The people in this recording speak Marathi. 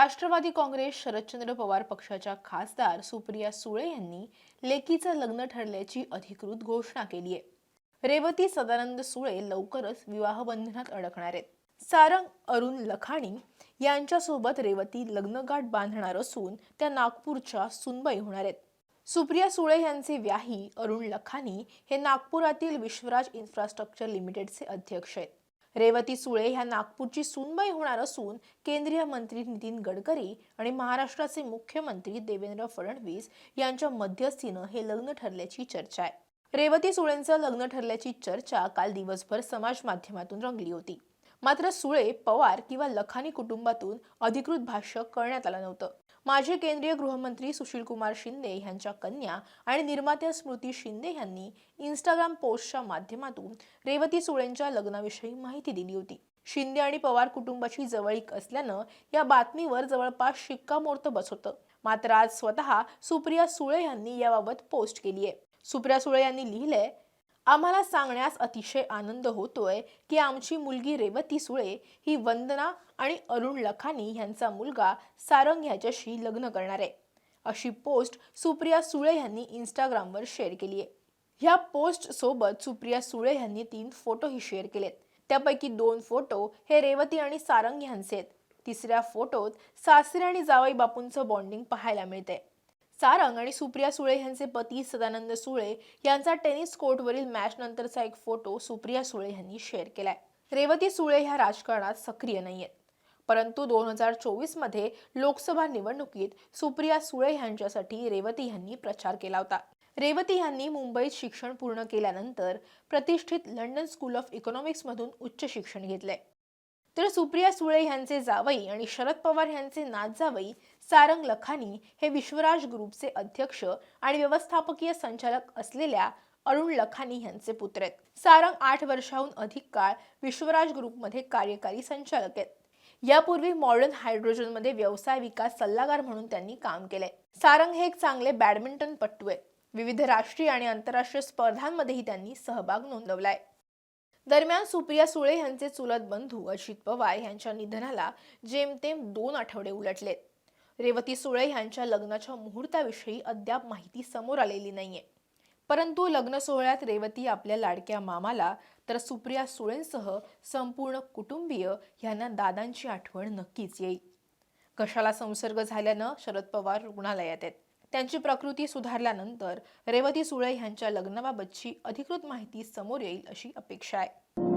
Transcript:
राष्ट्रवादी काँग्रेस शरदचंद्र पवार पक्षाच्या खासदार सुप्रिया सुळे यांनी लेकीचं लग्न ठरल्याची अधिकृत घोषणा केली आहे। रेवती सदानंद सुळे लवकरच विवाह बंधनात अडकणार आहेत। सारंग अरुण लखानी यांच्यासोबत रेवती लग्नगाठ बांधणार असून त्या नागपूरच्या सुनबाई होणार आहेत। सुप्रिया सुळे यांचे व्याही अरुण लखानी हे नागपुरातील विश्वराज इन्फ्रास्ट्रक्चर लिमिटेडचे अध्यक्ष आहेत। रेवती सुळे ह्या नागपूरची सुनबाई होणार असून केंद्रीय मंत्री नितीन गडकरी आणि महाराष्ट्राचे मुख्यमंत्री देवेंद्र फडणवीस यांच्या मध्यस्थीने हे लग्न ठरल्याची चर्चा आहे। रेवती सुळेंचं लग्न ठरल्याची चर्चा काल दिवसभर समाज माध्यमातून रंगली होती। मात्र सुळे, पवार किंवा लखानी कुटुंबातून अधिकृत भाष्य करण्यात आलं नव्हतं। माजी केंद्रीय गृहमंत्री सुशीलकुमार शिंदे यांच्या कन्या आणि निर्मात्या स्मृती शिंदे यांनी इंस्टाग्राम पोस्टच्या माध्यमातून रेवती सुळेंच्या लग्नाविषयी माहिती दिली होती। शिंदे आणि पवार कुटुंबाची जवळीक असल्यानं या बातमीवर जवळपास शिक्कामोर्तब बसत होतं। मात्र आज स्वतः सुप्रिया सुळे यांनी याबाबत पोस्ट केली आहे। सुप्रिया सुळे यांनी लिहिलंय, आम्हाला सांगण्यास अतिशय आनंद होतोय की आमची मुलगी रेवती सुळे ही वंदना आणि अरुण लखानी यांचा मुलगा सारंग याच्याशी लग्न करणार आहे, अशी पोस्ट सुप्रिया सुळे यांनी इंस्टाग्रामवर शेअर केली आहे। ह्या पोस्ट सोबत सुप्रिया सुळे यांनी 3 फोटोही शेअर केलेत। त्यापैकी 2 फोटो हे रेवती आणि सारंग यांचे आहेत। तिसऱ्या फोटोत सासरे आणि जावई बापूंचं बॉन्डिंग पाहायला मिळते। सारंग आणि सुप्रिया सुळे यांचे पती सदानंद सुळे यांचा टेनिस कोर्टवरील मॅच नंतरचा एक फोटो सुप्रिया सुळे यांनी शेअर केलाय। रेवती सुळे ह्या राजकारणात सक्रिय नाहीयेत, परंतु 2024 मध्ये लोकसभा निवडणुकीत सुप्रिया सुळे यांच्यासाठी रेवती यांनी प्रचार केला होता। रेवती यांनी मुंबईत शिक्षण पूर्ण केल्यानंतर प्रतिष्ठित लंडन स्कूल ऑफ इकॉनॉमिक्स मधून उच्च शिक्षण घेतले। तर सुप्रिया सुळे यांचे जावई आणि शरद पवार यांचे नातजावई सारंग लखानी हे विश्वराज ग्रुपचे अध्यक्ष आणि व्यवस्थापकीय संचालक असलेल्या अरुण लखानी यांचे पुत्र आहेत। सारंग 8 वर्षांहून अधिक काळ विश्वराज ग्रुपमध्ये कार्यकारी संचालक आहेत। यापूर्वी मॉडर्न हायड्रोजनमध्ये व्यवसाय विकास सल्लागार म्हणून त्यांनी काम केले। सारंग हे एक चांगले बॅडमिंटनपटू आहेत। विविध राष्ट्रीय आणि आंतरराष्ट्रीय स्पर्धांमध्येही त्यांनी सहभाग नोंदवलाय। दरम्यान सुप्रिया सुळे यांचे चुलत बंधू अजित पवार यांच्या निधनाला जेमतेम 2 आठवडे उलटलेत। रेवती सुळे यांच्या लग्नाच्या मुहूर्ताविषयी अद्याप माहिती समोर आलेली नाहीये, परंतु लग्न सोहळ्यात रेवती आपल्या लाडक्या मामाला तर सुप्रिया सुळेंसह संपूर्ण कुटुंबीय यांना दादांची आठवण नक्कीच येईल। घशाला संसर्ग झाल्यानं शरद पवार रुग्णालयात आहेत। त्यांची प्रकृती सुधारल्यानंतर रेवती सुळे यांच्या लग्नाबाबतची अधिकृत माहिती समोर येईल अशी अपेक्षा आहे।